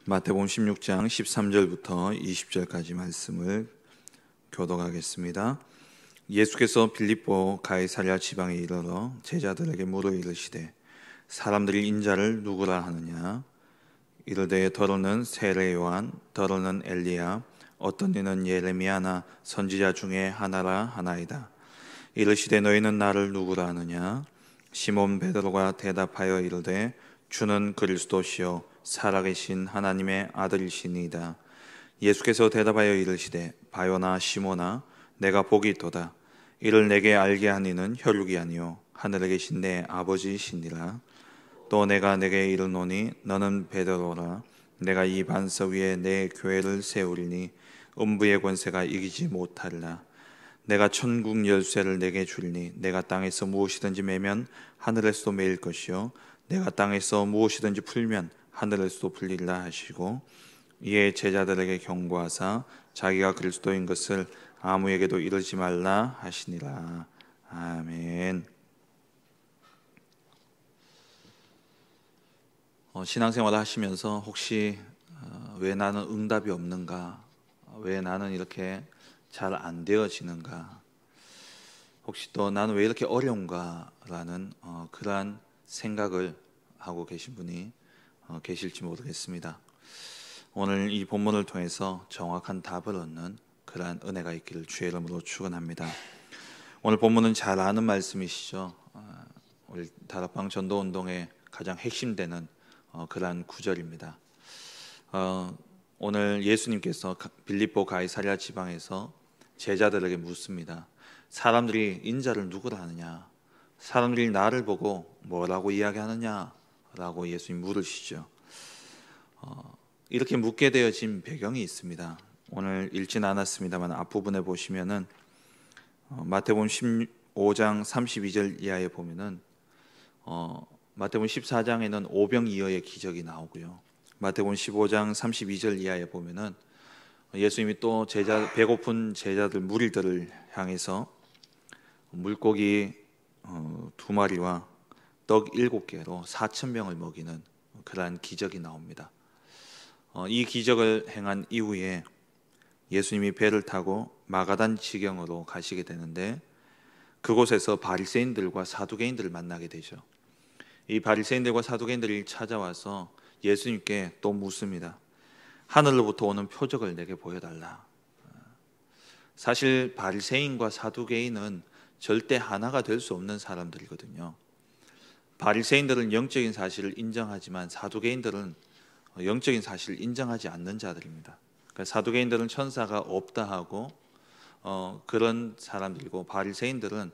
마태복음 16장 13절부터 20절까지 말씀을 교독하겠습니다. 예수께서 빌립보 가이사랴 지방에 이르러 제자들에게 물어 이르시되 사람들이 인자를 누구라 하느냐? 이르되 더러는 세례 요한, 더러는 엘리야, 어떤 이는 예레미야나 선지자 중에 하나라 하나이다. 이르시되 너희는 나를 누구라 하느냐? 시몬 베드로가 대답하여 이르되 주는 그리스도시요 살아계신 하나님의 아들이시니이다. 예수께서 대답하여 이르시되 바요나 시몬아 내가 복이 있도다. 이를 내게 알게 한 이는 혈육이 아니요 하늘에 계신 내 아버지이시니라. 또 내가 내게 이르노니 너는 베드로라. 내가 이 반석 위에 내 교회를 세우리니 음부의 권세가 이기지 못하리라. 내가 천국 열쇠를 내게 주리니 내가 땅에서 무엇이든지 매면 하늘에서도 매일 것이요 내가 땅에서 무엇이든지 풀면 하늘에서도 풀리리라 하시고, 이에 제자들에게 경고하사 자기가 그리스도인 것을 아무에게도 이르지 말라 하시니라. 아멘. 신앙생활을 하시면서 혹시 왜 나는 응답이 없는가, 왜 나는 이렇게 잘 안 되어지는가, 혹시 또 나는 왜 이렇게 어려운가 라는 그러한 생각을 하고 계신 분이 계실지 모르겠습니다. 오늘 이 본문을 통해서 정확한 답을 얻는 그러한 은혜가 있기를 주의 이름으로 축원합니다. 오늘 본문은 잘 아는 말씀이시죠. 우리 다락방 전도운동의 가장 핵심되는 그러한 구절입니다. 오늘 예수님께서 빌립보 가이사랴 지방에서 제자들에게 묻습니다. 사람들이 인자를 누구라 하느냐? 사람들이 나를 보고 뭐라고 이야기하느냐? 라고 예수님 물으시죠. 이렇게 묻게 되어진 배경이 있습니다. 오늘 읽지는 않았습니다만 앞부분에 보시면은 마태복음 15장 32절 이하에 보면은 마태복음 14장에는 오병이어의 기적이 나오고요. 마태복음 15장 32절 이하에 보면은 예수님이 또 배고픈 제자들 무리들을 향해서 물고기 2마리와 떡 7개로 4,000명을 먹이는 그러한 기적이 나옵니다. 이 기적을 행한 이후에 예수님이 배를 타고 마가단 지경으로 가시게 되는데, 그곳에서 바리새인들과 사두개인들을 만나게 되죠. 이 바리새인들과 사두개인들이 찾아와서 예수님께 또 묻습니다. 하늘로부터 오는 표적을 내게 보여달라. 사실 바리새인과 사두개인은 절대 하나가 될 수 없는 사람들이거든요. 바리새인들은 영적인 사실을 인정하지만 사두개인들은 영적인 사실을 인정하지 않는 자들입니다. 그러니까 사두개인들은 천사가 없다 하고 그런 사람들이고, 바리새인들은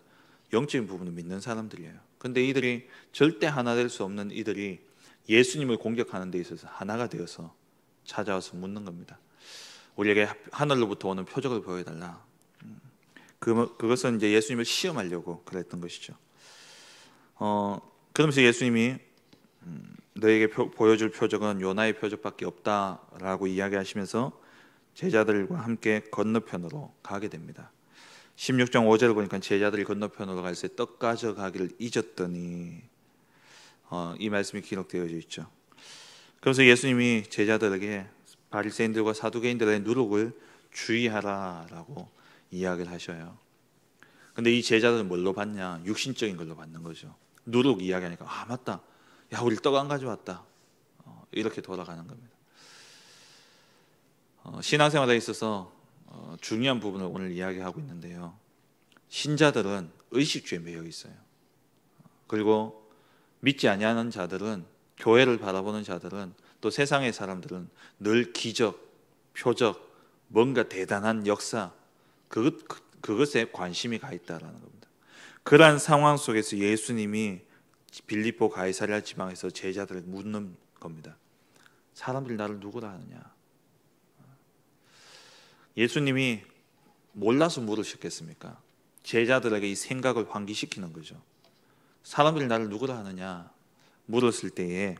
영적인 부분을 믿는 사람들이에요. 근데 이들이 절대 하나 될 수 없는 이들이 예수님을 공격하는 데 있어서 하나가 되어서 찾아와서 묻는 겁니다. 우리에게 하늘로부터 오는 표적을 보여달라. 그것은 이제 예수님을 시험하려고 그랬던 것이죠. 그러면서 예수님이 너에게 보여줄 표적은 요나의 표적밖에 없다라고 이야기하시면서 제자들과 함께 건너편으로 가게 됩니다. 16장 5절을 보니까 제자들이 건너편으로 갈 때 떡 가져가기를 잊었더니 이 말씀이 기록되어져 있죠. 그래서 예수님이 제자들에게 바리새인들과 사두개인들의 누룩을 주의하라라고 이야기를 하셔요. 근데 이 제자들은 뭘로 받냐? 육신적인 걸로 받는 거죠. 누룩 이야기하니까 맞다, 야 우리 떡 안 가져왔다, 이렇게 돌아가는 겁니다. 신앙생활에 있어서 중요한 부분을 오늘 이야기하고 있는데요, 신자들은 의식주에 매여 있어요. 그리고 믿지 아니하는 자들은, 교회를 바라보는 자들은, 또 세상의 사람들은 늘 기적, 표적, 뭔가 대단한 역사, 그것에 관심이 가 있다라는 겁니다. 그러한 상황 속에서 예수님이 빌립보 가이사랴 지방에서 제자들을 묻는 겁니다. 사람들이 나를 누구라 하느냐? 예수님이 몰라서 물으셨겠습니까? 제자들에게 이 생각을 환기시키는 거죠. 사람들이 나를 누구라 하느냐 물었을 때에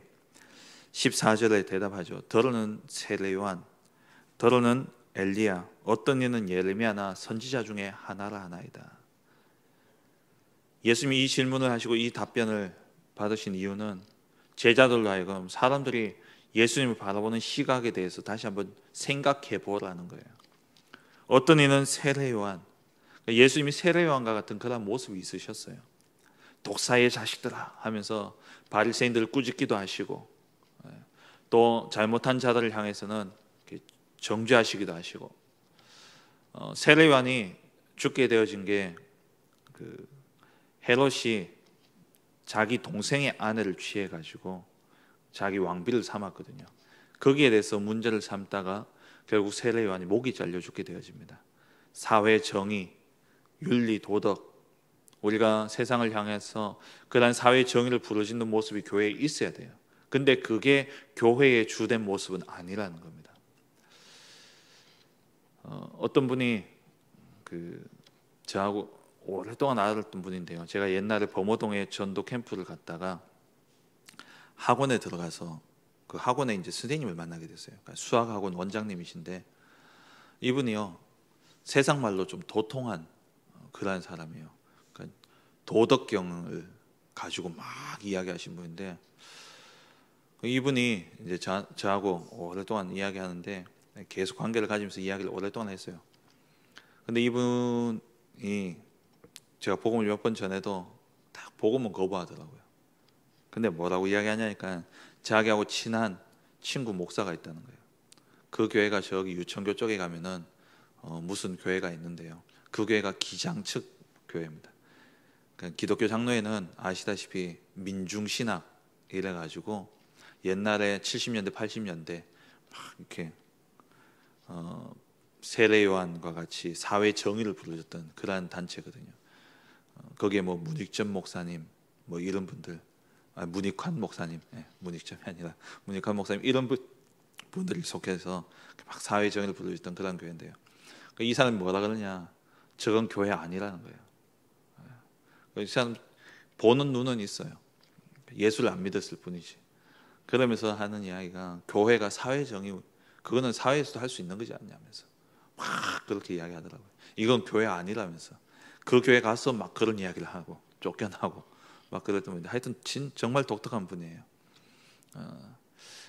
14절에 대답하죠. 더러는 세례 요한, 더러는 엘리야, 어떤 이는 예레미야나 선지자 중에 하나라 하나이다. 예수님이 이 질문을 하시고 이 답변을 받으신 이유는 제자들로 하여금 사람들이 예수님을 바라보는 시각에 대해서 다시 한번 생각해 보라는 거예요. 어떤 이는 세례요한, 예수님이 세례요한과 같은 그런 모습이 있으셨어요. 독사의 자식들아 하면서 바리새인들을 꾸짖기도 하시고, 또 잘못한 자들을 향해서는 정죄하시기도 하시고, 세례요한이 죽게 되어진 게 헤롯이 자기 동생의 아내를 취해 가지고 자기 왕비를 삼았거든요. 거기에 대해서 문제를 삼다가 결국 세례요한이 목이 잘려 죽게 되어집니다. 사회 정의, 윤리, 도덕, 우리가 세상을 향해서 그런 사회 정의를 부르짖는 모습이 교회에 있어야 돼요. 근데 그게 교회의 주된 모습은 아니라는 겁니다. 어떤 분이 저하고 오랫동안 알았던 분인데요. 제가 옛날에 범어동에 전도 캠프를 갔다가 학원에 들어가서 그 학원에 이제 선생님을 만나게 됐어요. 그러니까 수학학원 원장님이신데 이분이요, 세상 말로 좀 도통한 그런 사람이에요. 그러니까 도덕경을 가지고 막 이야기하신 분인데, 이분이 이제 저하고 오랫동안 이야기하는데 계속 관계를 가지면서 이야기를 오랫동안 했어요. 근데 이분이 제가 복음을 몇 번 전해도 딱 복음은 거부하더라고요. 근데 뭐라고 이야기하냐니까 자기하고 친한 친구 목사가 있다는 거예요. 그 교회가 저기 유천교 쪽에 가면은 무슨 교회가 있는데요. 그 교회가 기장측 교회입니다. 그러니까 기독교 장로회는 아시다시피 민중신학 이래가지고 옛날에 70년대 80년대 막 이렇게 세례요한과 같이 사회 정의를 부르셨던 그러한 단체거든요. 거기에 뭐 문익점 목사님 뭐 이런 분들, 문익환 목사님, 문익점이 아니라 문익환 목사님 이런 분들이 속해서 막 사회 정의를 부르셨던 그런 교회인데요. 이 사람이 뭐라 그러냐? 저건 교회 아니라는 거예요. 이 사람 보는 눈은 있어요. 예수를 안 믿었을 뿐이지. 그러면서 하는 이야기가 교회가 사회 정의, 그거는 사회에서도 할 수 있는 거지 않냐면서 막 그렇게 이야기하더라고요. 이건 교회 아니라면서. 그 교회 가서 막 그런 이야기를 하고 쫓겨나고 막 그랬던 분인데, 하여튼 정말 독특한 분이에요.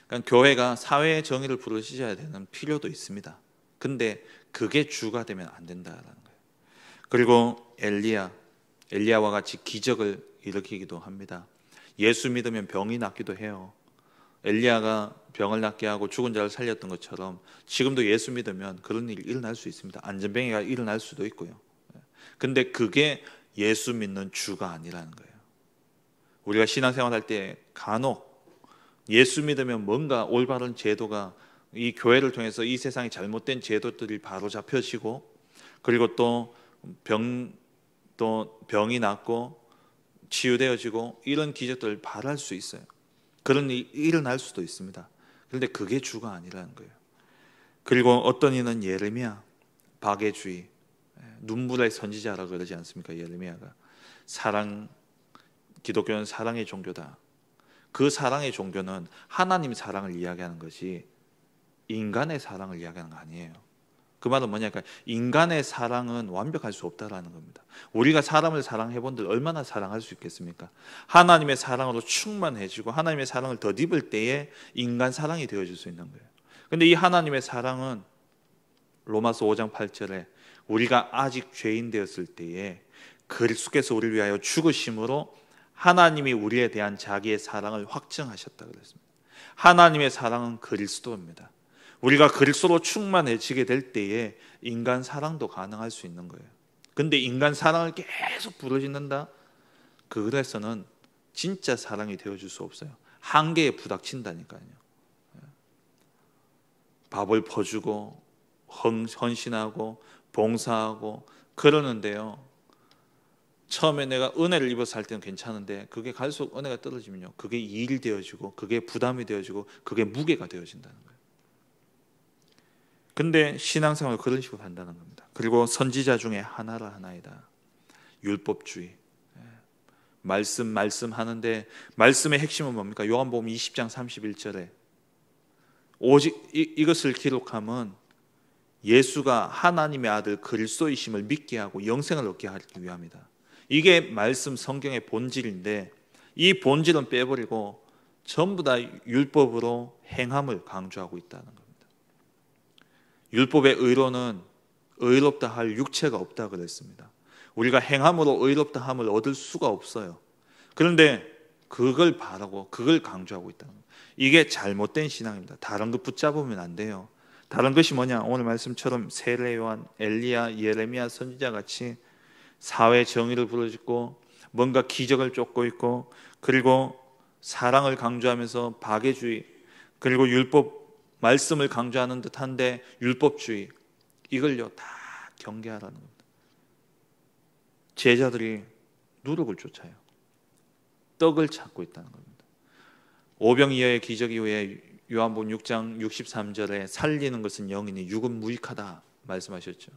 그러니까 교회가 사회의 정의를 부르셔야 되는 필요도 있습니다. 근데 그게 주가 되면 안 된다라는 거예요. 그리고 엘리야와 같이 기적을 일으키기도 합니다. 예수 믿으면 병이 낫기도 해요. 엘리야가 병을 낫게 하고 죽은 자를 살렸던 것처럼 지금도 예수 믿으면 그런 일이 일어날 수 있습니다. 안전병이가 일어날 수도 있고요. 근데 그게 예수 믿는 주가 아니라는 거예요. 우리가 신앙생활할 때 간혹 예수 믿으면 뭔가 올바른 제도가 이 교회를 통해서 이 세상의 잘못된 제도들이 바로 잡혀지고, 그리고 또 병이 낫고 치유되어지고 이런 기적들을 바랄 수 있어요. 그런 일이 일어날 수도 있습니다. 그런데 그게 주가 아니라는 거예요. 그리고 어떤 이는 예레미야, 박애주의, 눈물의 선지자라고 그러지 않습니까? 예레미야가 기독교는 사랑의 종교다. 그 사랑의 종교는 하나님 사랑을 이야기하는 것이 인간의 사랑을 이야기하는 거 아니에요. 그 말은 뭐냐니까 인간의 사랑은 완벽할 수 없다라는 겁니다. 우리가 사람을 사랑해 본들 얼마나 사랑할 수 있겠습니까? 하나님의 사랑으로 충만해지고 하나님의 사랑을 덧입을 때에 인간 사랑이 되어질 수 있는 거예요. 근데 이 하나님의 사랑은 로마서 5장 8절에 우리가 아직 죄인 되었을 때에 그리스도께서 우리를 위하여 죽으심으로 하나님이 우리에 대한 자기의 사랑을 확증하셨다고 그랬습니다. 하나님의 사랑은 그리스도입니다. 우리가 그리스도로 충만해지게 될 때에 인간 사랑도 가능할 수 있는 거예요. 근데 인간 사랑을 계속 부르짖는다? 그래서는 진짜 사랑이 되어줄 수 없어요. 한계에 부닥친다니까요. 밥을 퍼주고 헌신하고 봉사하고 그러는데요, 처음에 내가 은혜를 입어서 살 때는 괜찮은데 그게 갈수록 은혜가 떨어지면요, 그게 일이 되어지고 그게 부담이 되어지고 그게 무게가 되어진다는 거예요. 근데 신앙생활을 그런 식으로 한다는 겁니다. 그리고 선지자 중에 하나이다. 율법주의. 말씀 하는데 말씀의 핵심은 뭡니까? 요한복음 20장 31절에 오직 이것을 기록함은 예수가 하나님의 아들 그리스도이심을 믿게 하고 영생을 얻게 하기 위함이다. 이게 말씀 성경의 본질인데 이 본질은 빼버리고 전부 다 율법으로 행함을 강조하고 있다는 겁니다. 율법의 의로는 의롭다 할 육체가 없다 그랬습니다. 우리가 행함으로 의롭다 함을 얻을 수가 없어요. 그런데 그걸 바라고 그걸 강조하고 있다는 거예요. 이게 잘못된 신앙입니다. 다른 거 붙잡으면 안 돼요. 다른 것이 뭐냐? 오늘 말씀처럼 세례 요한, 엘리야, 예레미야 선지자 같이 사회 정의를 부르짖고 뭔가 기적을 쫓고 있고, 그리고 사랑을 강조하면서 박애주의, 그리고 율법 말씀을 강조하는 듯한데 율법주의, 이걸요 다 경계하라는 겁니다. 제자들이 누룩을 쫓아요. 떡을 찾고 있다는 겁니다. 오병이어의 기적 이후에 요한복음 6장 63절에 살리는 것은 영이니 육은 무익하다 말씀하셨죠.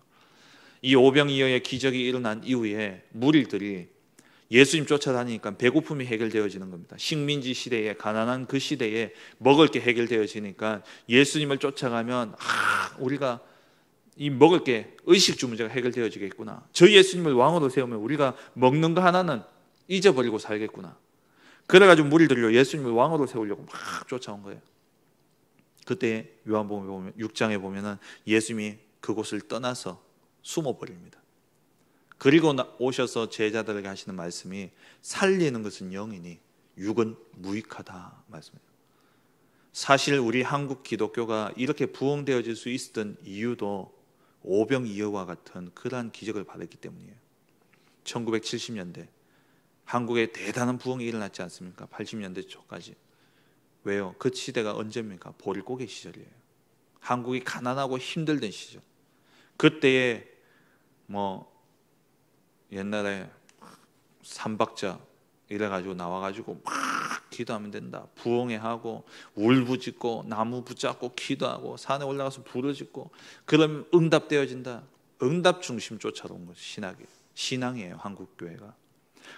이 오병이어의 기적이 일어난 이후에 무리들이 예수님 쫓아다니니까 배고픔이 해결되어지는 겁니다. 식민지 시대에, 가난한 그 시대에 먹을 게 해결되어지니까 예수님을 쫓아가면 우리가 이 먹을 게 의식주 문제가 해결되어지겠구나. 저 예수님을 왕으로 세우면 우리가 먹는 거 하나는 잊어버리고 살겠구나. 그래가지고 무리들이 예수님을 왕으로 세우려고 막 쫓아온 거예요. 그때 요한복음 6장에 보면은 예수님이 그곳을 떠나서 숨어버립니다. 그리고 오셔서 제자들에게 하시는 말씀이 살리는 것은 영이니 육은 무익하다 말씀이에요. 사실 우리 한국 기독교가 이렇게 부흥되어질 수 있었던 이유도 오병이어와 같은 그러한 기적을 받았기 때문이에요. 1970년대 한국에 대단한 부흥이 일어났지 않습니까? 80년대 초까지. 왜요? 그 시대가 언제입니까? 보릿고개 시절이에요. 한국이 가난하고 힘들던 시절. 그때에 옛날에 삼박자 이래가지고 나와가지고 막 기도하면 된다. 부흥회 하고 울부짖고 나무 붙잡고 기도하고 산에 올라가서 부르짖고 그럼 응답되어진다. 응답 중심 쫓아온 것이 신앙이에요. 한국 교회가.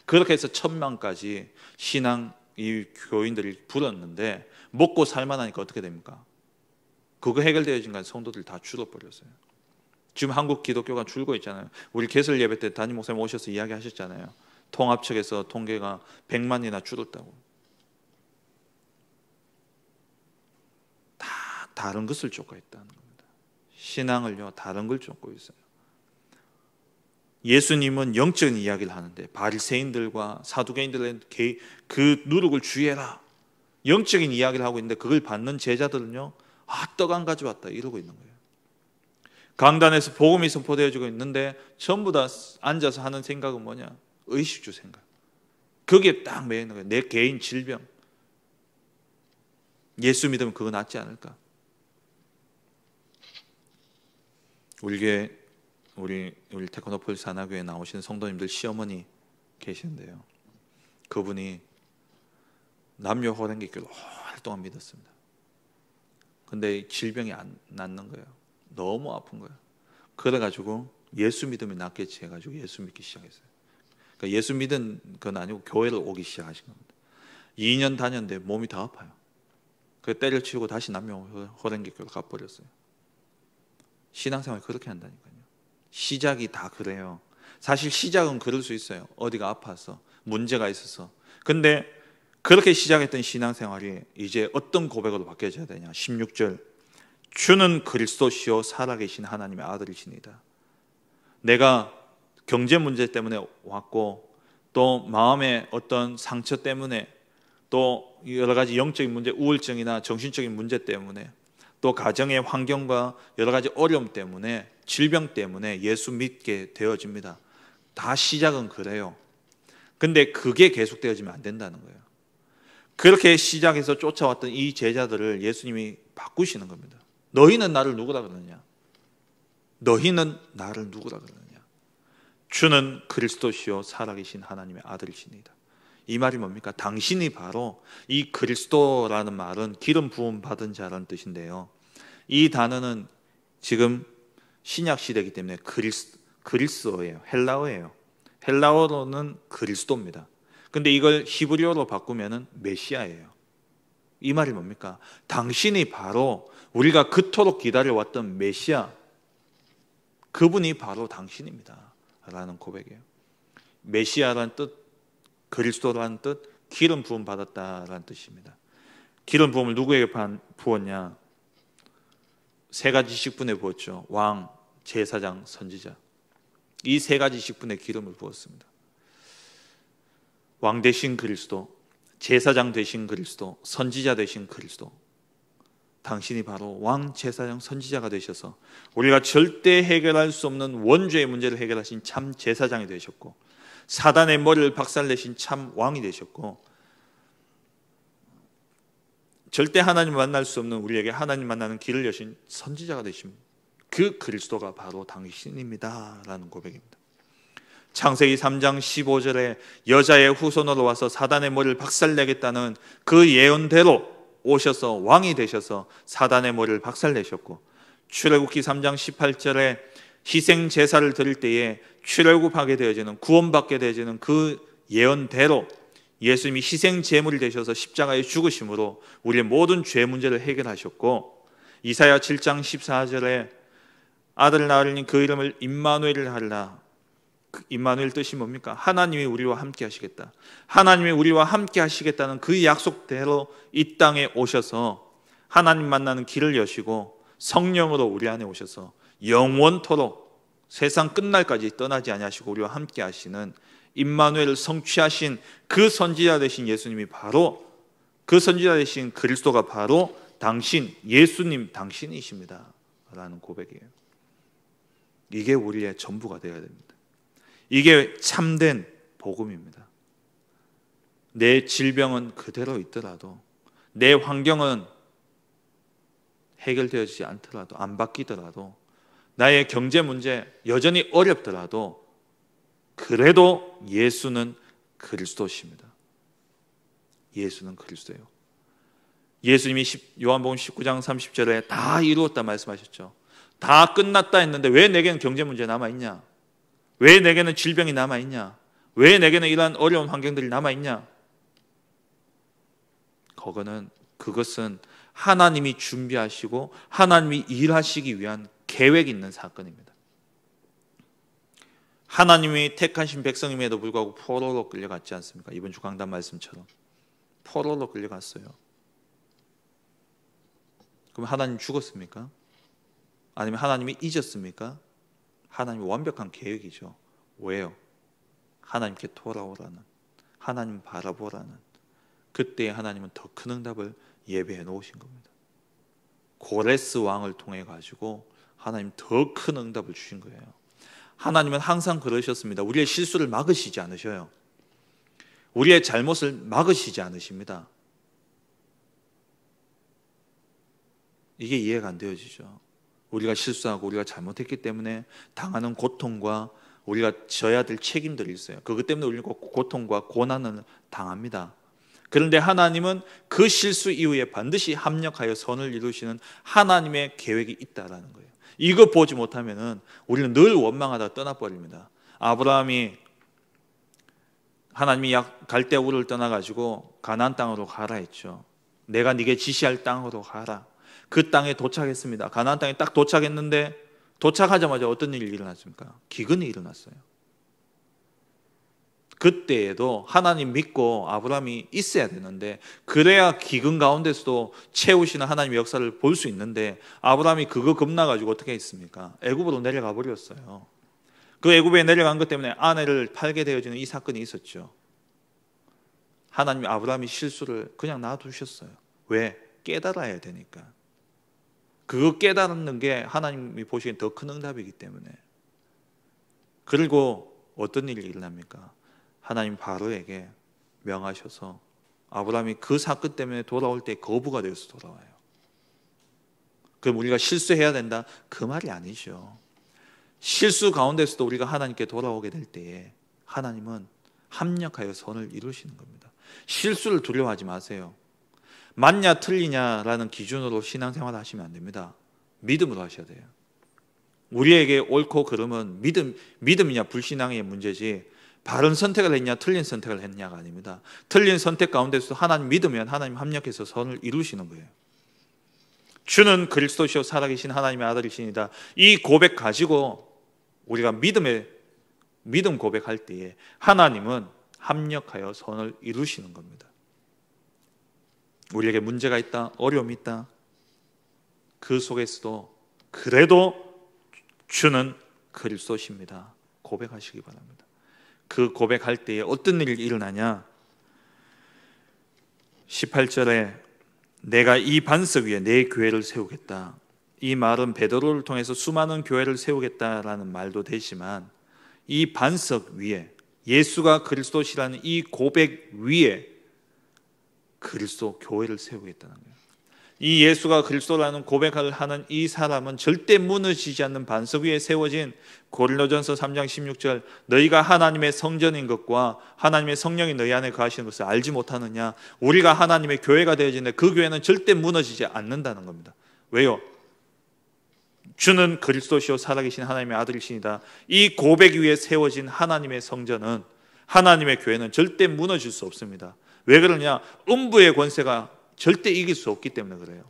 그렇게 해서 1000명까지 신앙 이 교인들이 불었는데 먹고 살만하니까 어떻게 됩니까? 그거 해결되어진 건 성도들 다 줄어버렸어요. 지금 한국 기독교가 줄고 있잖아요. 우리 개설 예배 때 담임 목사님 오셔서 이야기하셨잖아요. 통합 측에서 통계가 100만이나 줄었다고. 다 다른 것을 쫓고 있다는 겁니다. 신앙을요 다른 걸 쫓고 있어요. 예수님은 영적인 이야기를 하는데 바리새인들과 사두개인들의 그 누룩을 주의해라, 영적인 이야기를 하고 있는데 그걸 받는 제자들은요 떡 안 가져왔다 이러고 있는 거예요. 강단에서 복음이 선포되어지고 있는데 전부 다 앉아서 하는 생각은 뭐냐? 의식주 생각. 거기에 딱 매여 있는 거예요. 내 개인 질병. 예수 믿으면 그거 낫지 않을까? 우리 테크노폴 산하교에 나오시는 성도님들 시어머니 계시는데요. 그분이 남녀 호랭기교를 오랫동안 믿었습니다. 근데 질병이 안 낫는 거예요. 너무 아픈 거예요. 그래가지고 예수 믿으면 낫겠지 해가지고 예수 믿기 시작했어요. 그러니까 예수 믿은 건 아니고 교회를 오기 시작하신 겁니다. 2년 다녔는데 몸이 더 아파요. 그래서 때려치우고 다시 남녀 호랭기교로 가버렸어요. 신앙생활 그렇게 한다니까요. 시작이 다 그래요. 사실 시작은 그럴 수 있어요. 어디가 아파서 문제가 있어서. 근데 그렇게 시작했던 신앙생활이 이제 어떤 고백으로 바뀌어져야 되냐? 16절 주는 그리스도시요 살아계신 하나님의 아들이시니다. 내가 경제 문제 때문에 왔고 또 마음의 어떤 상처 때문에 또 여러 가지 영적인 문제, 우울증이나 정신적인 문제 때문에 또 가정의 환경과 여러 가지 어려움 때문에 질병 때문에 예수 믿게 되어집니다. 다 시작은 그래요. 근데 그게 계속되어지면 안 된다는 거예요. 그렇게 시작해서 쫓아왔던 이 제자들을 예수님이 바꾸시는 겁니다. 너희는 나를 누구라 그러느냐? 너희는 나를 누구라 그러느냐? 주는 그리스도시요 살아계신 하나님의 아들이시니다. 이 말이 뭡니까? 당신이 바로 이 그리스도라는 말은 기름 부음 받은 자라는 뜻인데요. 이 단어는 지금 신약 시대이기 때문에 그리스어예요. 헬라어예요. 헬라어로는 그리스도입니다. 근데 이걸 히브리어로 바꾸면은 메시아예요. 이 말이 뭡니까? 당신이 바로 우리가 그토록 기다려왔던 메시아, 그분이 바로 당신입니다 라는 고백이에요. 메시아라는 뜻, 그리스도라는 뜻, 기름 부음 받았다라는 뜻입니다. 기름 부음을 누구에게 부었냐? 세 가지 직분에 부었죠. 왕, 제사장, 선지자. 이 세 가지 직분에 기름을 부었습니다. 왕 되신 그리스도, 제사장 되신 그리스도, 선지자 되신 그리스도. 당신이 바로 왕, 제사장, 선지자가 되셔서 우리가 절대 해결할 수 없는 원죄의 문제를 해결하신 참 제사장이 되셨고, 사단의 머리를 박살내신 참 왕이 되셨고, 절대 하나님 만날 수 없는 우리에게 하나님 만나는 길을 여신 선지자가 되신 그 그리스도가 바로 당신입니다 라는 고백입니다. 창세기 3장 15절에 여자의 후손으로 와서 사단의 머리를 박살내겠다는 그 예언대로 오셔서 왕이 되셔서 사단의 머리를 박살내셨고, 출애굽기 3장 18절에 희생 제사를 드릴 때에 출애굽하게 되어지는, 구원받게 되어지는 그 예언대로 예수님이 희생 제물이 되셔서 십자가에 죽으심으로 우리의 모든 죄 문제를 해결하셨고, 이사야 7장 14절에 아들을 낳으리니 그 이름을 임마누엘을 하리라. 임마누엘 뜻이 뭡니까? 하나님이 우리와 함께 하시겠다. 하나님이 우리와 함께 하시겠다는 그 약속대로 이 땅에 오셔서 하나님 만나는 길을 여시고 성령으로 우리 안에 오셔서 영원토록 세상 끝날까지 떠나지 아니하시고 우리와 함께 하시는 임마누엘을 성취하신 그 선지자 되신 예수님이 바로, 그 선지자 되신 그리스도가 바로 당신, 예수님 당신이십니다 라는 고백이에요. 이게 우리의 전부가 되어야 됩니다. 이게 참된 복음입니다. 내 질병은 그대로 있더라도, 내 환경은 해결되어지지 않더라도, 안 바뀌더라도, 나의 경제 문제 여전히 어렵더라도, 그래도 예수는 그리스도십니다. 예수는 그리스도예요. 예수님이 요한복음 19장 30절에 다 이루었다 말씀하셨죠. 다 끝났다 했는데 왜 내게는 경제 문제 남아있냐? 왜 내게는 질병이 남아있냐? 왜 내게는 이러한 어려운 환경들이 남아있냐? 그것은 하나님이 준비하시고 하나님이 일하시기 위한 계획이 있는 사건입니다. 하나님이 택하신 백성임에도 불구하고 포로로 끌려갔지 않습니까? 이번 주 강단 말씀처럼 포로로 끌려갔어요. 그럼 하나님 죽었습니까? 아니면 하나님이 잊었습니까? 하나님의 완벽한 계획이죠. 왜요? 하나님께 돌아오라는, 하나님 바라보라는, 그때 하나님은 더 큰 응답을 예배해 놓으신 겁니다. 고레스 왕을 통해 가지고 하나님 더 큰 응답을 주신 거예요. 하나님은 항상 그러셨습니다. 우리의 실수를 막으시지 않으셔요. 우리의 잘못을 막으시지 않으십니다. 이게 이해가 안 되어지죠. 우리가 실수하고 우리가 잘못했기 때문에 당하는 고통과 우리가 져야 될 책임들이 있어요. 그것 때문에 우리는 고통과 고난을 당합니다. 그런데 하나님은 그 실수 이후에 반드시 합력하여 선을 이루시는 하나님의 계획이 있다라는 거예요. 이거 보지 못하면은 우리는 늘 원망하다가 떠나버립니다. 아브라함이 하나님이 갈대우를 떠나가지고 가나안 땅으로 가라 했죠. 내가 네게 지시할 땅으로 가라. 그 땅에 도착했습니다. 가나안 땅에 딱 도착했는데 도착하자마자 어떤 일이 일어났습니까? 기근이 일어났어요. 그때에도 하나님 믿고 아브라함이 있어야 되는데, 그래야 기근 가운데서도 채우시는 하나님의 역사를 볼 수 있는데, 아브라함이 그거 겁나가지고 어떻게 했습니까? 애굽으로 내려가 버렸어요. 그 애굽에 내려간 것 때문에 아내를 팔게 되어지는 이 사건이 있었죠. 하나님이 아브라함이 실수를 그냥 놔두셨어요. 왜? 깨달아야 되니까. 그거 깨달는 게 하나님이 보시기엔 더 큰 응답이기 때문에. 그리고 어떤 일이 일어납니까? 하나님 바로에게 명하셔서 아브라함이 그 사건 때문에 돌아올 때 거부가 되어서 돌아와요. 그럼 우리가 실수해야 된다? 그 말이 아니죠. 실수 가운데서도 우리가 하나님께 돌아오게 될 때에 하나님은 합력하여 선을 이루시는 겁니다. 실수를 두려워하지 마세요. 맞냐 틀리냐라는 기준으로 신앙생활 하시면 안 됩니다. 믿음으로 하셔야 돼요. 우리에게 옳고 그름은 믿음이냐 불신앙의 문제지, 바른 선택을 했냐 틀린 선택을 했냐가 아닙니다. 틀린 선택 가운데서 하나님 믿으면 하나님 합력해서 선을 이루시는 거예요. 주는 그리스도시요 살아계신 하나님의 아들이시니다. 이 고백 가지고 우리가 믿음 고백할 때에 하나님은 합력하여 선을 이루시는 겁니다. 우리에게 문제가 있다, 어려움이 있다. 그 속에서도 그래도 주는 그리스도십니다. 고백하시기 바랍니다. 그 고백할 때에 어떤 일이 일어나냐? 18절에 내가 이 반석 위에 내 교회를 세우겠다. 이 말은 베드로를 통해서 수많은 교회를 세우겠다라는 말도 되지만 이 반석 위에, 예수가 그리스도시라는 이 고백 위에 그리스도 교회를 세우겠다는 거예요. 이 예수가 그리스도라는 고백을 하는 이 사람은 절대 무너지지 않는 반석 위에 세워진, 고린도전서 3장 16절, 너희가 하나님의 성전인 것과 하나님의 성령이 너희 안에 거하시는 것을 알지 못하느냐. 우리가 하나님의 교회가 되어지는데 그 교회는 절대 무너지지 않는다는 겁니다. 왜요? 주는 그리스도시요 살아계신 하나님의 아들이시니다. 이 고백 위에 세워진 하나님의 성전은, 하나님의 교회는 절대 무너질 수 없습니다. 왜 그러냐? 음부의 권세가 절대 이길 수 없기 때문에 그래요.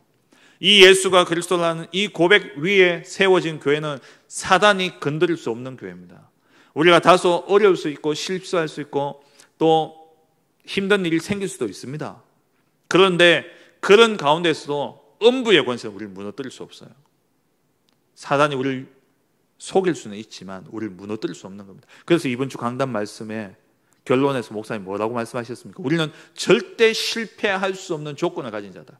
이 예수가 그리스도라는 이 고백 위에 세워진 교회는 사단이 건드릴 수 없는 교회입니다. 우리가 다소 어려울 수 있고 실수할 수 있고 또 힘든 일이 생길 수도 있습니다. 그런데 그런 가운데서도 음부의 권세는 우리를 무너뜨릴 수 없어요. 사단이 우리를 속일 수는 있지만 우리를 무너뜨릴 수 없는 겁니다. 그래서 이번 주 강단 말씀에 결론에서 목사님 뭐라고 말씀하셨습니까? 우리는 절대 실패할 수 없는 조건을 가진 자다.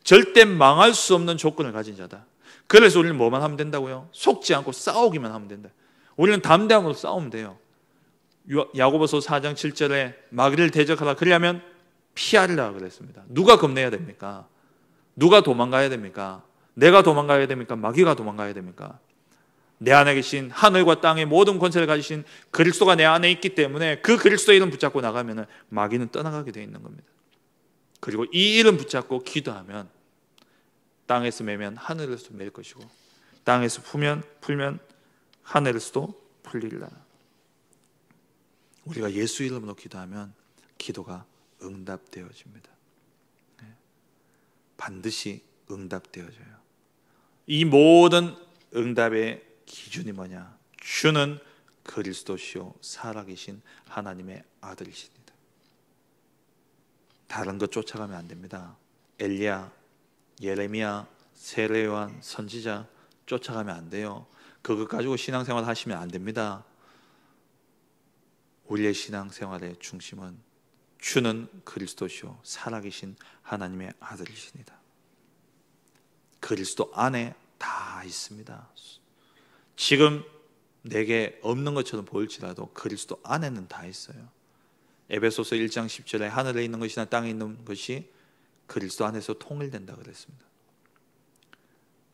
절대 망할 수 없는 조건을 가진 자다. 그래서 우리는 뭐만 하면 된다고요? 속지 않고 싸우기만 하면 된다. 우리는 담대함으로 싸우면 돼요. 야고보서 4장 7절에 마귀를 대적하라 그러려면 피하리라 그랬습니다. 누가 겁내야 됩니까? 누가 도망가야 됩니까? 내가 도망가야 됩니까? 마귀가 도망가야 됩니까? 내 안에 계신 하늘과 땅의 모든 권세를 가지신 그리스도가 내 안에 있기 때문에 그 그리스도의 이름 붙잡고 나가면 마귀는 떠나가게 되어 있는 겁니다. 그리고 이 이름 붙잡고 기도하면 땅에서 매면 하늘에서 맬 것이고 땅에서 풀면 하늘에서도 풀리리라. 우리가 예수 이름으로 기도하면 기도가 응답되어집니다. 반드시 응답되어져요. 이 모든 응답의 기준이 뭐냐? 주는 그리스도시요 살아계신 하나님의 아들이십니다. 다른 것 쫓아가면 안 됩니다. 엘리야, 예레미야, 세례요한, 선지자 쫓아가면 안 돼요. 그것 가지고 신앙생활 하시면 안 됩니다. 우리의 신앙생활의 중심은 주는 그리스도시요 살아계신 하나님의 아들이십니다. 그리스도 안에 다 있습니다. 지금 내게 없는 것처럼 보일지라도 그리스도 안에는 다 있어요. 에베소서 1장 10절에 하늘에 있는 것이나 땅에 있는 것이 그리스도 안에서 통일된다 그랬습니다.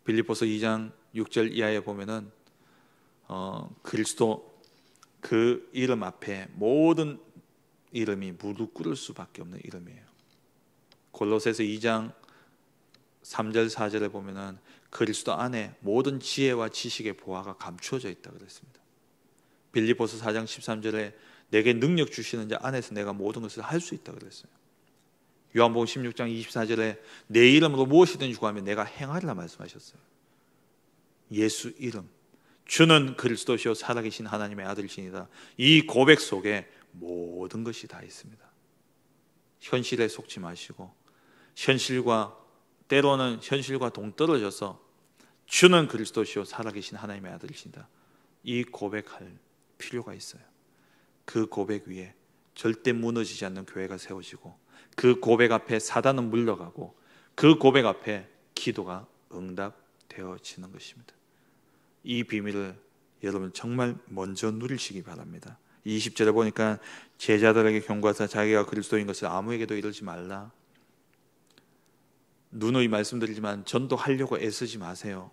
빌립보서 2장 6절 이하에 보면은 그리스도 그 이름 앞에 모든 이름이 무릎 꿇을 수밖에 없는 이름이에요. 골로새서 2장 3절 4절에 보면은 그리스도 안에 모든 지혜와 지식의 보화가 감추어져 있다 그랬습니다. 빌립보서 4장 13절에 내게 능력 주시는 자 안에서 내가 모든 것을 할 수 있다 그랬어요. 요한복음 16장 24절에 내 이름으로 무엇이든지 구하면 내가 행하리라 말씀하셨어요. 예수 이름, 주는 그리스도시요 살아계신 하나님의 아들이시니다. 이 고백 속에 모든 것이 다 있습니다. 현실에 속지 마시고 때로는 현실과 동떨어져서 주는 그리스도시요 살아계신 하나님의 아들이시다. 이 고백할 필요가 있어요. 그 고백 위에 절대 무너지지 않는 교회가 세워지고 그 고백 앞에 사단은 물러가고 그 고백 앞에 기도가 응답되어지는 것입니다. 이 비밀을 여러분 정말 먼저 누리시기 바랍니다. 20절에 보니까 제자들에게 경고하사 자기가 그리스도인 것을 아무에게도 이르지 말라. 누누이 말씀드리지만 전도하려고 애쓰지 마세요.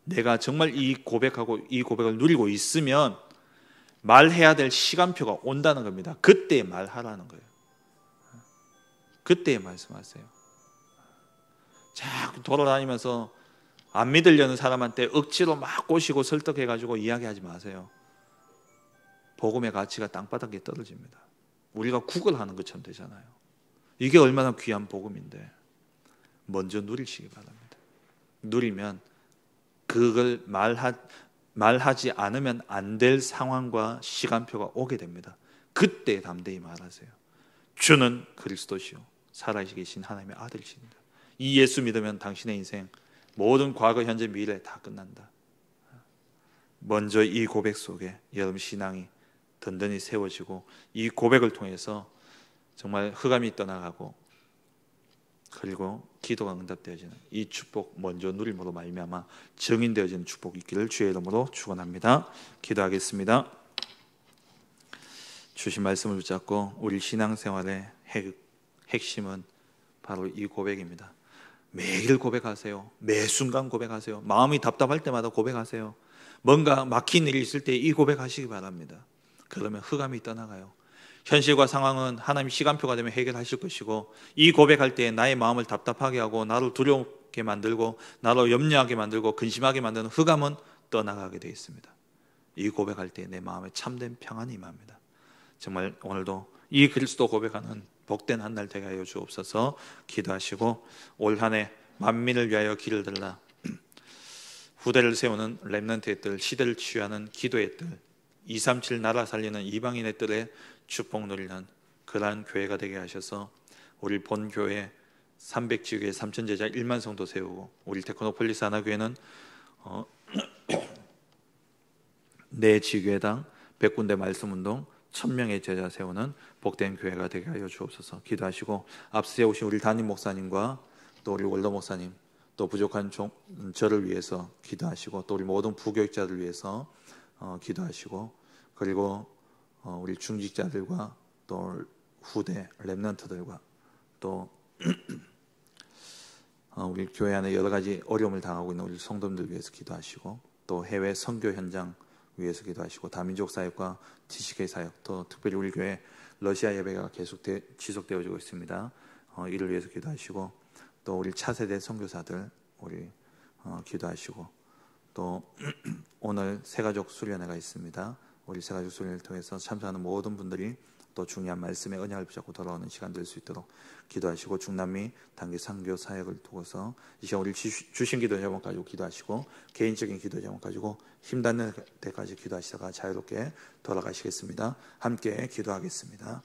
내가 정말 이 고백을 누리고 있으면 말해야 될 시간표가 온다는 겁니다. 그때 말하라는 거예요. 그때 말씀하세요. 자꾸 돌아다니면서 안 믿으려는 사람한테 억지로 막 꼬시고 설득해가지고 이야기하지 마세요. 복음의 가치가 땅바닥에 떨어집니다. 우리가 구걸하는 것처럼 되잖아요. 이게 얼마나 귀한 복음인데 먼저 누리시기 바랍니다. 누리면 그걸 말하지 않으면 안 될 상황과 시간표가 오게 됩니다. 그때 담대히 말하세요. 주는 그리스도시요 살아계신 하나님의 아들이십니다. 이 예수 믿으면 당신의 인생 모든 과거, 현재, 미래 다 끝난다. 먼저 이 고백 속에 여러분 신앙이 든든히 세워지고 이 고백을 통해서 정말 흑암이 떠나가고 그리고 기도가 응답되어지는 이 축복 먼저 누림으로 말미암아 증인되어지는 축복이 있기를 주의 이름으로 축원합니다. 기도하겠습니다. 주신 말씀을 붙잡고 우리 신앙생활의 핵심은 바로 이 고백입니다. 매일 고백하세요. 매 순간 고백하세요. 마음이 답답할 때마다 고백하세요. 뭔가 막힌 일이 있을 때 이 고백하시기 바랍니다. 그러면 흑암이 떠나가요. 현실과 상황은 하나님 시간표가 되면 해결하실 것이고 이 고백할 때 나의 마음을 답답하게 하고 나를 두렵게 만들고 나를 염려하게 만들고 근심하게 만드는 흑암은 떠나가게 되어 있습니다. 이 고백할 때 내 마음에 참된 평안이 임합니다. 정말 오늘도 이 그리스도 고백하는 복된 한 날 되게 하여 주옵소서. 기도하시고 올 한 해 만민을 위하여 길을 들라 후대를 세우는 렘넌트의 뜰, 시대를 치유하는 기도의 뜰, 237 나라 살리는 이방인의 뜰에 축복 누리는 그러한 교회가 되게 하셔서 우리 본 교회 300지교회 3,000제자 1만 성도 세우고 우리 테크노폴리스 하나교회는 내 지교회당 100군데 말씀운동 1000명의 제자 세우는 복된 교회가 되게 하여 주옵소서. 기도하시고 앞서 세우신 우리 담임 목사님과 또 우리 원로 목사님 또 부족한 저를 위해서 기도하시고 또 우리 모든 부교육자들 위해서 기도하시고 그리고 우리 중직자들과 또 후대 렘넌트들과 또 우리 교회 안에 여러 가지 어려움을 당하고 있는 우리 성도들 위해서 기도하시고 또 해외 선교 현장 위해서 기도하시고 다민족 사역과 지식의 사역 또 특별히 우리 교회 러시아 예배가 계속 지속되어지고 있습니다. 이를 위해서 기도하시고 또 우리 차세대 선교사들 우리 기도하시고 또 오늘 새가족 수련회가 있습니다. 우리 새가족 수련회를 통해서 참석하는 모든 분들이 또 중요한 말씀의 언약을 붙잡고 돌아오는 시간 될 수 있도록 기도하시고 중남미 단기 선교 사역을 두고서 이 시간 우리 주신 기도 제목 가지고 기도하시고 개인적인 기도 제목 가지고 힘닿는 때까지 기도하시다가 자유롭게 돌아가시겠습니다. 함께 기도하겠습니다.